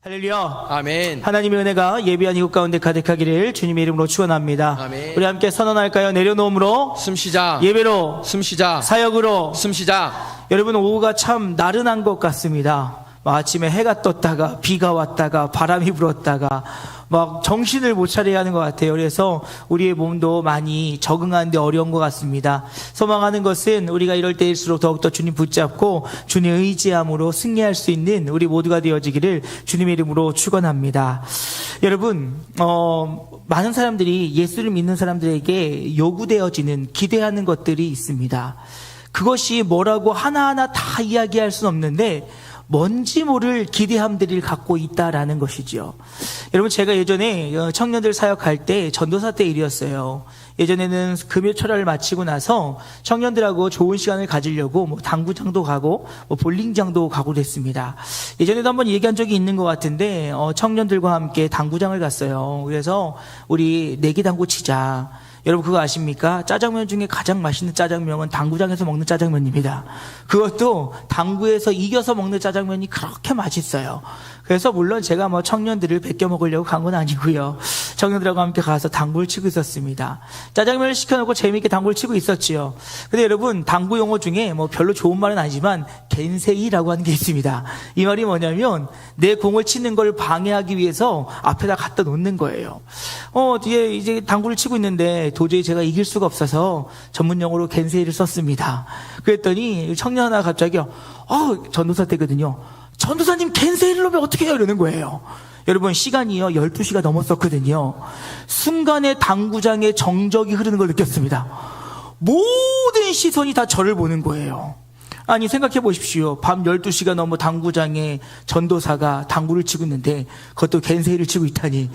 할렐루야. 아멘. 하나님의 은혜가 예비한 이곳 가운데 가득하기를 주님의 이름으로 축원합니다. 아멘. 우리 함께 선언할까요? 내려놓음으로, 숨쉬자. 예배로, 숨쉬자. 사역으로. 숨쉬자. 여러분, 오후가 참 나른한 것 같습니다. 아침에 해가 떴다가 비가 왔다가 바람이 불었다가 막 정신을 못 차려야 하는 것 같아요. 그래서 우리의 몸도 많이 적응하는데 어려운 것 같습니다. 소망하는 것은 우리가 이럴 때일수록 더욱더 주님 붙잡고 주님 의지함으로 승리할 수 있는 우리 모두가 되어지기를 주님의 이름으로 축원합니다. 여러분, 많은 사람들이 예수를 믿는 사람들에게 요구되어지는 기대하는 것들이 있습니다. 그것이 뭐라고 하나하나 다 이야기할 수는 없는데 뭔지 모를 기대함들을 갖고 있다라는 것이죠. 여러분, 제가 예전에 청년들 사역할 때 전도사 때 일이었어요. 예전에는 금요 철야를 마치고 나서 청년들하고 좋은 시간을 가지려고 당구장도 가고 볼링장도 가고 그랬습니다. 예전에도 한번 얘기한 적이 있는 것 같은데 청년들과 함께 당구장을 갔어요. 그래서 우리 내기 당구 치자. 여러분 그거 아십니까? 짜장면 중에 가장 맛있는 짜장면은 당구장에서 먹는 짜장면입니다. 그것도 당구에서 이겨서 먹는 짜장면이 그렇게 맛있어요. 그래서 물론 제가 청년들을 베껴 먹으려고 간 건 아니고요. 청년들하고 함께 가서 당구를 치고 있었습니다. 짜장면을 시켜놓고 재미있게 당구를 치고 있었지요. 근데 여러분, 당구 용어 중에 별로 좋은 말은 아니지만 겐세이라고 하는 게 있습니다. 이 말이 뭐냐면 내 공을 치는 걸 방해하기 위해서 앞에다 갖다 놓는 거예요. 뒤에 이제 당구를 치고 있는데 도저히 제가 이길 수가 없어서 전문 용어로 겐세이를 썼습니다. 그랬더니 청년 하나 갑자기 전도사 때거든요. 전도사님 겐세이를 놓으면 어떻게 해요? 이러는 거예요. 여러분, 시간이요 12시가 넘었었거든요. 순간에 당구장에 정적이 흐르는 걸 느꼈습니다. 모든 시선이 다 저를 보는 거예요. 아니, 생각해 보십시오. 밤 12시가 넘어 당구장에 전도사가 당구를 치고 있는데 그것도 겐세이를 치고 있다니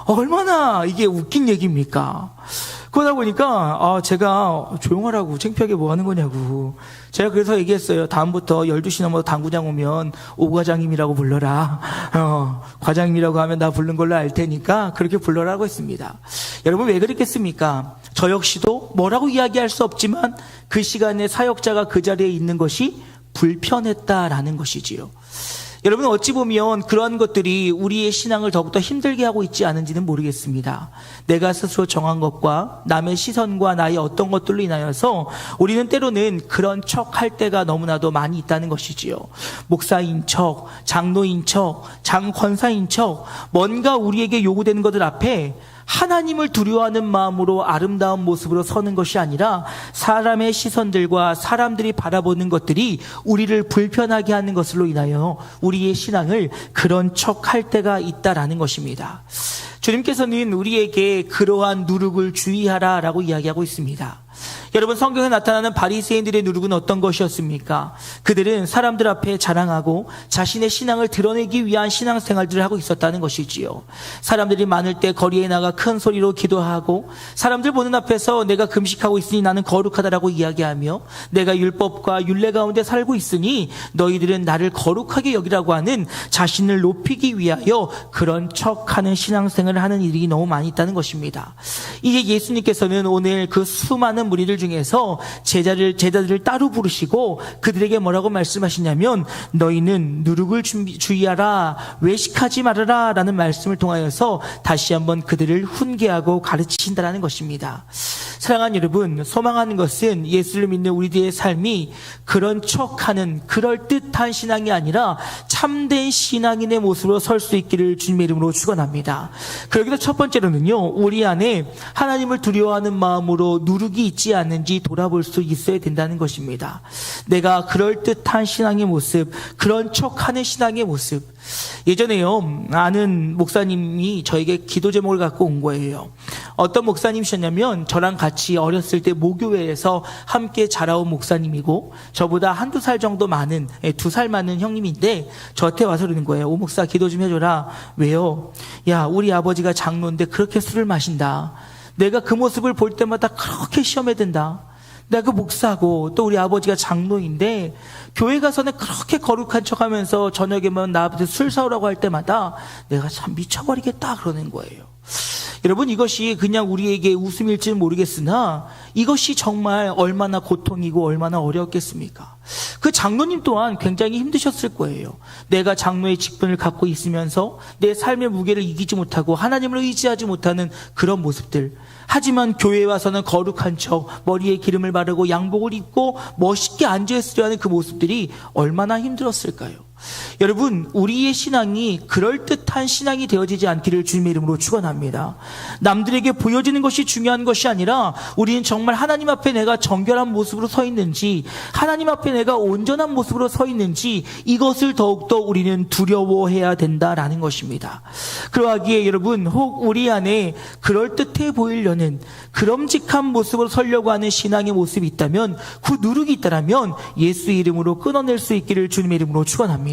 얼마나 이게 웃긴 얘기입니까? 그러다 보니까 제가 조용하라고, 창피하게 뭐 하는 거냐고. 제가 그래서 얘기했어요. 다음부터 12시 넘어서 당구장 오면 오과장님이라고 불러라. 과장님이라고 하면 나 부른 걸로 알 테니까 그렇게 불러라고 했습니다. 여러분, 왜 그랬겠습니까? 저 역시도 뭐라고 이야기할 수 없지만 그 시간에 사역자가 그 자리에 있는 것이 불편했다라는 것이지요. 여러분, 어찌 보면 그러한 것들이 우리의 신앙을 더욱더 힘들게 하고 있지 않은지는 모르겠습니다. 내가 스스로 정한 것과 남의 시선과 나의 어떤 것들로 인하여서 우리는 때로는 그런 척 할 때가 너무나도 많이 있다는 것이지요. 목사인 척, 장로인 척, 장권사인 척, 뭔가 우리에게 요구되는 것들 앞에 하나님을 두려워하는 마음으로 아름다운 모습으로 서는 것이 아니라 사람의 시선들과 사람들이 바라보는 것들이 우리를 불편하게 하는 것으로 인하여 우리의 신앙을 그런 척할 때가 있다라는 것입니다. 주님께서는 우리에게 그러한 누룩을 주의하라라고 이야기하고 있습니다. 여러분, 성경에 나타나는 바리새인들의 누룩은 어떤 것이었습니까? 그들은 사람들 앞에 자랑하고 자신의 신앙을 드러내기 위한 신앙생활들을 하고 있었다는 것이지요. 사람들이 많을 때 거리에 나가 큰 소리로 기도하고 사람들 보는 앞에서 내가 금식하고 있으니 나는 거룩하다라고 이야기하며 내가 율법과 율례 가운데 살고 있으니 너희들은 나를 거룩하게 여기라고 하는 자신을 높이기 위하여 그런 척하는 신앙생활을 하는 일이 너무 많이 있다는 것입니다. 이제 예수님께서는 오늘 그 수많은 무리들 중에서 제자들을 따로 부르시고 그들에게 뭐라고 말씀하시냐면 너희는 누룩을 주의하라, 외식하지 말아라 라는 말씀을 통하여서 다시 한번 그들을 훈계하고 가르치신다는 것입니다. 사랑하는 여러분, 소망하는 것은 예수를 믿는 우리들의 삶이 그런 척하는 그럴듯한 신앙이 아니라 참된 신앙인의 모습으로 설 수 있기를 주님의 이름으로 축원합니다. 그러기도 첫 번째로는요, 우리 안에 하나님을 두려워하는 마음으로 누룩이 있지 않는지 돌아볼 수 있어야 된다는 것입니다. 내가 그럴듯한 신앙의 모습, 그런 척하는 신앙의 모습. 예전에요, 아는 목사님이 저에게 기도 제목을 갖고 온 거예요. 어떤 목사님이셨냐면 저랑 같이 어렸을 때 모교회에서 함께 자라온 목사님이고 저보다 한두 살 정도 많은, 2살 많은 형님인데 저한테 와서 그러는 거예요. 오 목사, 기도 좀 해줘라. 왜요? 야, 우리 아버지가 장로인데 그렇게 술을 마신다. 내가 그 모습을 볼 때마다 그렇게 시험에 든다. 내가 그 목사고 또 우리 아버지가 장로인데 교회 가서는 그렇게 거룩한 척하면서 저녁에만 나 앞에서 술 사오라고 할 때마다 내가 참 미쳐버리겠다 그러는 거예요. 여러분, 이것이 그냥 우리에게 웃음일지는 모르겠으나 이것이 정말 얼마나 고통이고 얼마나 어려웠겠습니까? 그 장로님 또한 굉장히 힘드셨을 거예요. 내가 장로의 직분을 갖고 있으면서 내 삶의 무게를 이기지 못하고 하나님을 의지하지 못하는 그런 모습들. 하지만 교회에 와서는 거룩한 척 머리에 기름을 바르고 양복을 입고 멋있게 앉아있으려 하는 그 모습들이 얼마나 힘들었을까요? 여러분, 우리의 신앙이 그럴듯한 신앙이 되어지지 않기를 주님의 이름으로 축원합니다. 남들에게 보여지는 것이 중요한 것이 아니라 우리는 정말 하나님 앞에 내가 정결한 모습으로 서 있는지, 하나님 앞에 내가 온전한 모습으로 서 있는지, 이것을 더욱더 우리는 두려워해야 된다라는 것입니다. 그러하기에 여러분, 혹 우리 안에 그럴듯해 보이려는 그럼직한 모습으로 서려고 하는 신앙의 모습이 있다면, 그 누룩이 있다면 예수 이름으로 끊어낼 수 있기를 주님의 이름으로 축원합니다.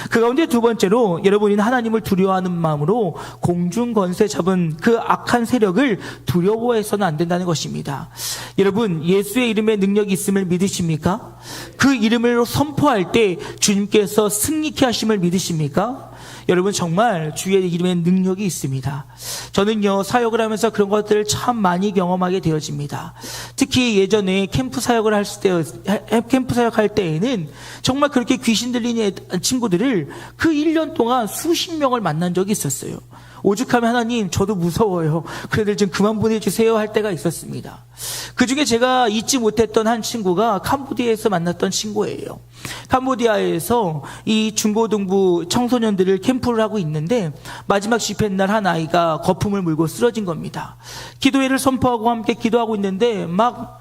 그 가운데 두 번째로, 여러분이 하나님을 두려워하는 마음으로 공중 권세 잡은 그 악한 세력을 두려워해서는 안 된다는 것입니다. 여러분, 예수의 이름에 능력이 있음을 믿으십니까? 그 이름을 선포할 때 주님께서 승리케 하심을 믿으십니까? 여러분, 정말 주의 이름에 능력이 있습니다. 저는요, 사역을 하면서 그런 것들을 참 많이 경험하게 되어집니다. 특히 예전에 캠프 사역할 때에는 정말 그렇게 귀신 들린 친구들을 그 1년 동안 수십 명을 만난 적이 있었어요. 오죽하면 하나님, 저도 무서워요. 그 애들 좀 그만 보내주세요 할 때가 있었습니다. 그 중에 제가 잊지 못했던 한 친구가 캄보디아에서 만났던 친구예요. 캄보디아에서 이 중고등부 청소년들을 캠프를 하고 있는데 마지막 집회 날 한 아이가 거품을 물고 쓰러진 겁니다. 기도회를 선포하고 함께 기도하고 있는데 막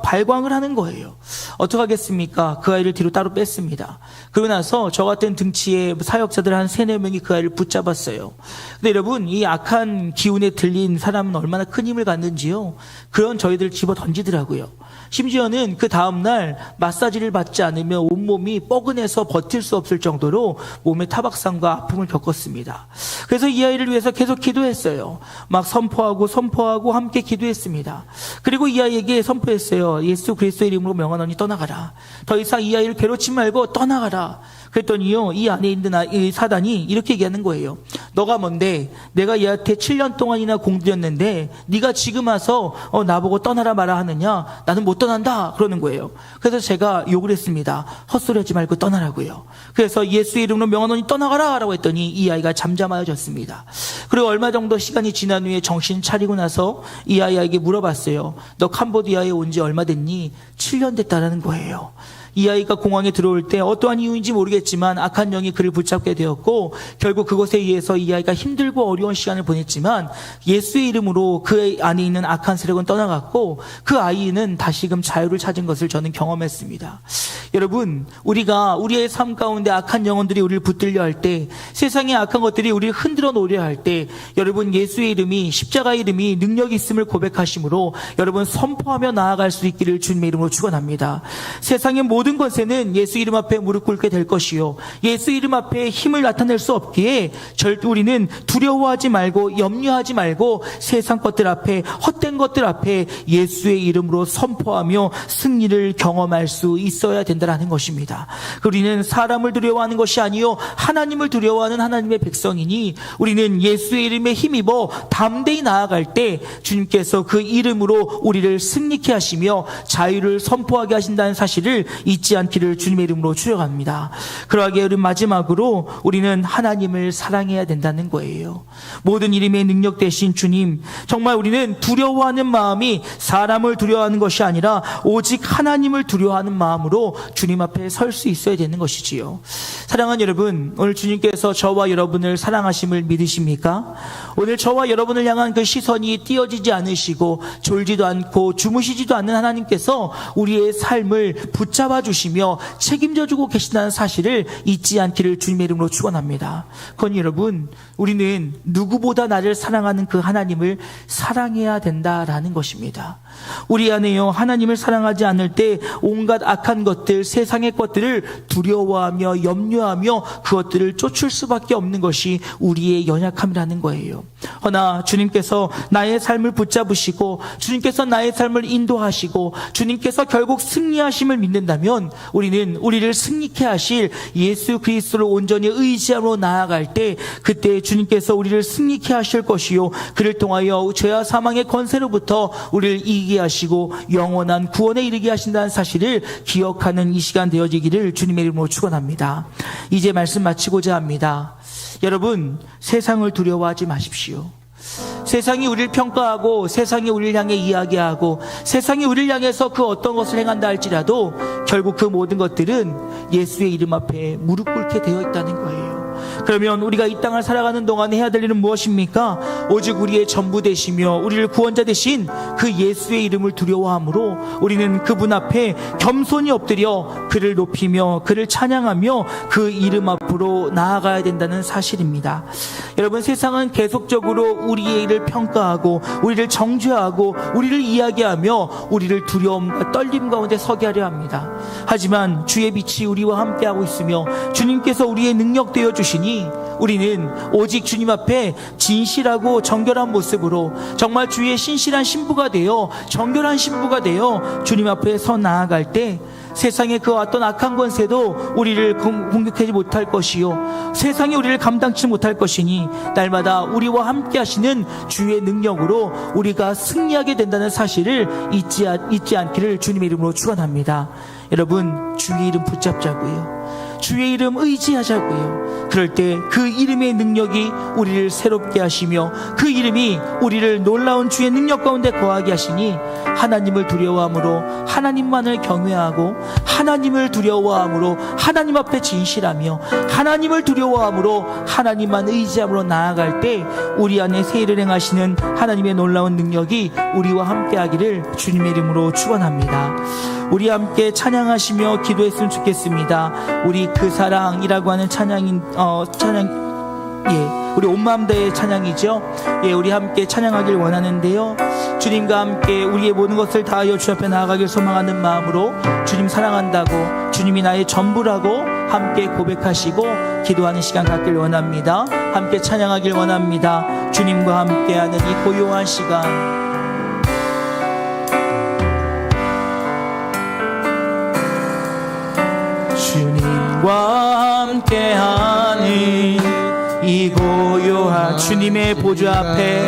발광을 하는 거예요. 어떡하겠습니까? 그 아이를 뒤로 따로 뺐습니다. 그러고 나서 저 같은 등치의 사역자들 한 3-4명이 그 아이를 붙잡았어요. 근데 여러분, 이 악한 기운에 들린 사람은 얼마나 큰 힘을 갖는지요? 그런 저희들 집어 던지더라고요. 심지어는 그 다음날 마사지를 받지 않으면 온몸이 뻐근해서 버틸 수 없을 정도로 몸에 타박상과 아픔을 겪었습니다. 그래서 이 아이를 위해서 계속 기도했어요. 막 선포하고 함께 기도했습니다. 그리고 이 아이에게 선포했어요. 예수 그리스도의 이름으로 명하노니 떠나가라. 더 이상 이 아이를 괴롭히지 말고 떠나가라. 그랬더니요, 이 안에 있는 이 사단이 이렇게 얘기하는 거예요. 너가 뭔데? 내가 얘한테 7년 동안이나 공들였는데 네가 지금 와서 나보고 떠나라 마라 하느냐? 나는 못 떠난다 그러는 거예요. 그래서 제가 욕을 했습니다. 헛소리하지 말고 떠나라고요. 그래서 예수 이름으로 명하노니 떠나가라 라고 했더니 이 아이가 잠잠해졌습니다. 그리고 얼마 정도 시간이 지난 후에 정신 차리고 나서 이 아이에게 물어봤어요. 너 캄보디아에 온 지 얼마 됐니? 7년 됐다라는 거예요. 이 아이가 공항에 들어올 때 어떠한 이유인지 모르겠지만 악한 영이 그를 붙잡게 되었고, 결국 그것에 의해서 이 아이가 힘들고 어려운 시간을 보냈지만 예수의 이름으로 그 안에 있는 악한 세력은 떠나갔고 그 아이는 다시금 자유를 찾은 것을 저는 경험했습니다. 여러분, 우리가 우리의 삶 가운데 악한 영혼들이 우리를 붙들려 할 때, 세상의 악한 것들이 우리를 흔들어 놓으려 할 때, 여러분, 예수의 이름이, 십자가의 이름이 능력이 있음을 고백하심으로 여러분 선포하며 나아갈 수 있기를 주님의 이름으로 축원합니다. 세상의 모든 것에는 예수 이름 앞에 무릎 꿇게 될 것이요, 예수 이름 앞에 힘을 나타낼 수 없기에 절대 우리는 두려워하지 말고 염려하지 말고 세상 것들 앞에, 헛된 것들 앞에 예수의 이름으로 선포하며 승리를 경험할 수 있어야 된다는 것입니다. 우리는 사람을 두려워하는 것이 아니요 하나님을 두려워하는 하나님의 백성이니 우리는 예수의 이름에 힘입어 담대히 나아갈 때 주님께서 그 이름으로 우리를 승리케 하시며 자유를 선포하게 하신다는 사실을 잊지 않기를 주님의 이름으로 축원합니다. 그러하기에 우리 마지막으로 우리는 하나님을 사랑해야 된다는 거예요. 모든 이름의 능력 되신 주님, 정말 우리는 두려워하는 마음이 사람을 두려워하는 것이 아니라 오직 하나님을 두려워하는 마음으로 주님 앞에 설 수 있어야 되는 것이지요. 사랑하는 여러분, 오늘 주님께서 저와 여러분을 사랑하심을 믿으십니까? 오늘 저와 여러분을 향한 그 시선이 띄어지지 않으시고 졸지도 않고 주무시지도 않는 하나님께서 우리의 삶을 붙잡아 주시며 책임져 주고 계신다는 사실을 잊지 않기를 주님의 이름으로 축원합니다. 그건 여러분, 우리는 누구보다 나를 사랑하는 그 하나님을 사랑해야 된다라는 것입니다. 우리 안에요, 하나님을 사랑하지 않을 때 온갖 악한 것들, 세상의 것들을 두려워하며 염려하며 그것들을 쫓을 수밖에 없는 것이 우리의 연약함이라는 거예요. 허나 주님께서 나의 삶을 붙잡으시고 주님께서 나의 삶을 인도하시고 주님께서 결국 승리하심을 믿는다면 하면 우리는 우리를 승리케 하실 예수 그리스도를 온전히 의지함으로 나아갈 때 그때 주님께서 우리를 승리케 하실 것이요 그를 통하여 죄와 사망의 권세로부터 우리를 이기게 하시고 영원한 구원에 이르게 하신다는 사실을 기억하는 이 시간 되어지기를 주님의 이름으로 축원합니다. 이제 말씀 마치고자 합니다. 여러분, 세상을 두려워하지 마십시오. 세상이 우리를 평가하고 세상이 우리를 향해 이야기하고 세상이 우리를 향해서 그 어떤 것을 행한다 할지라도 결국 그 모든 것들은 예수의 이름 앞에 무릎 꿇게 되어 있다는 거예요. 그러면 우리가 이 땅을 살아가는 동안에 해야 될 일은 무엇입니까? 오직 우리의 전부 되시며 우리를 구원자 되신 그 예수의 이름을 두려워함으로 우리는 그분 앞에 겸손히 엎드려 그를 높이며 그를 찬양하며 그 이름 앞으로 나아가야 된다는 사실입니다. 여러분, 세상은 계속적으로 우리의 일을 평가하고 우리를 정죄하고 우리를 이야기하며 우리를 두려움과 떨림 가운데 서게 하려 합니다. 하지만 주의 빛이 우리와 함께하고 있으며 주님께서 우리의 능력 되어 주시니 우리는 오직 주님 앞에 진실하고 정결한 모습으로 정말 주의 신실한 신부가 되어 정결한 신부가 되어 주님 앞에 서 나아갈 때 세상의 그 어떤 악한 권세도 우리를 공격하지 못할 것이요 세상이 우리를 감당치 못할 것이니 날마다 우리와 함께 하시는 주의 능력으로 우리가 승리하게 된다는 사실을 잊지 않기를 주님의 이름으로 축원합니다. 여러분, 주의 이름 붙잡자고요. 주의 이름 의지하자고요. 그럴 때 그 이름의 능력이 우리를 새롭게 하시며 그 이름이 우리를 놀라운 주의 능력 가운데 거하게 하시니 하나님을 두려워함으로 하나님만을 경외하고 하나님을 두려워함으로 하나님 앞에 진실하며 하나님을 두려워함으로 하나님만 의지함으로 나아갈 때 우리 안에 새 일을 행하시는 하나님의 놀라운 능력이 우리와 함께하기를 주님의 이름으로 축원합니다. 우리 함께 찬양하시며 기도했으면 좋겠습니다. 우리 그 사랑이라고 하는 우리 온 마음 다의 찬양이죠. 우리 함께 찬양하길 원하는데요. 주님과 함께 우리의 모든 것을 다하여 주 앞에 나아가길 소망하는 마음으로 주님 사랑한다고 주님이 나의 전부라고 함께 고백하시고 기도하는 시간 갖길 원합니다. 함께 찬양하길 원합니다. 주님과 함께하는 이 고요한 시간, 주님과 함께하는 이 고요한 주님의 보좌 앞에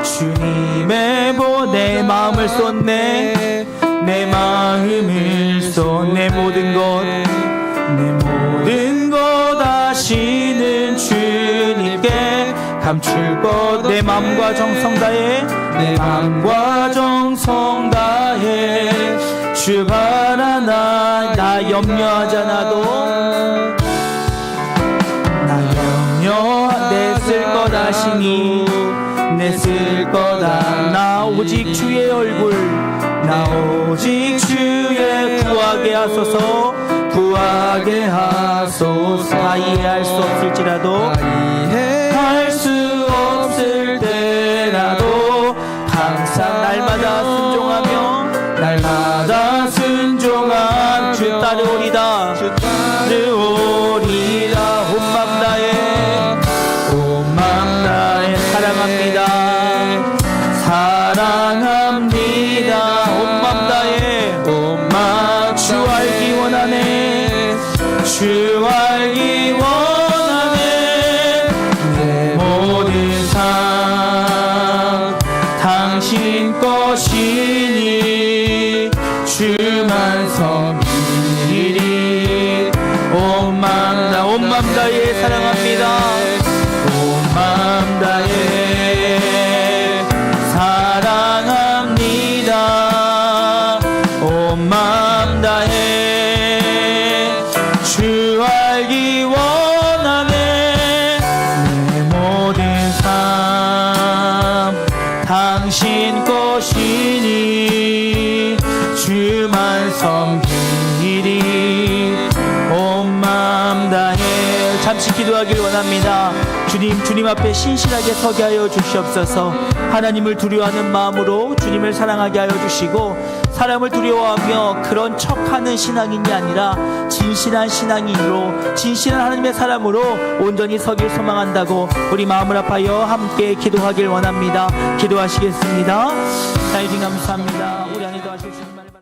주님의 내 마음을 쏟네, 내 마음을 쏟네, 모든 것 하시는 주님께 감출 것 내 마음과 정성 다해, 내 마음과 정성 다해 주가 하나 나 염려하잖아도 나 염려 내 쓸 것 하시니 내 쓸 거다. 나 오직 주의 얼굴, 나 오직 주의 구하게 하소서, 구하게 하소서. 다 이해할 수 없을지라도, 이해할 수 없을 때라도 항상 날마다 순종하며 날마다 순종한 주 따르오리다, 주 따르오리다. 온 마음 다해 사랑합니다, 사랑합니다. 온 마음 다해 주 알기 원하네, 주 알기 원하네. 내 모든 삶 당신 것이니 주만 섬기리. 온 마음 다해 사랑합니다, 온 마음 다해 사랑합니다. 온 마음 다해 주 알기 원하네. 내 모든 삶 당신 것이니 주만 섬기리. 온 마음 다해. 잠시 기도하길 원합니다. 주님 앞에 신실하게 서게 하여 주시옵소서. 하나님을 두려워하는 마음으로 주님을 사랑하게 하여 주시고, 사람을 두려워하며 그런 척하는 신앙인이 아니라 진실한 신앙인으로, 진실한 하나님의 사람으로 온전히 서길 소망한다고 우리 마음을 합하여 함께 기도하길 원합니다. 기도하시겠습니다. 하나님 감사합니다. 우리 안에 도와주시옵소서.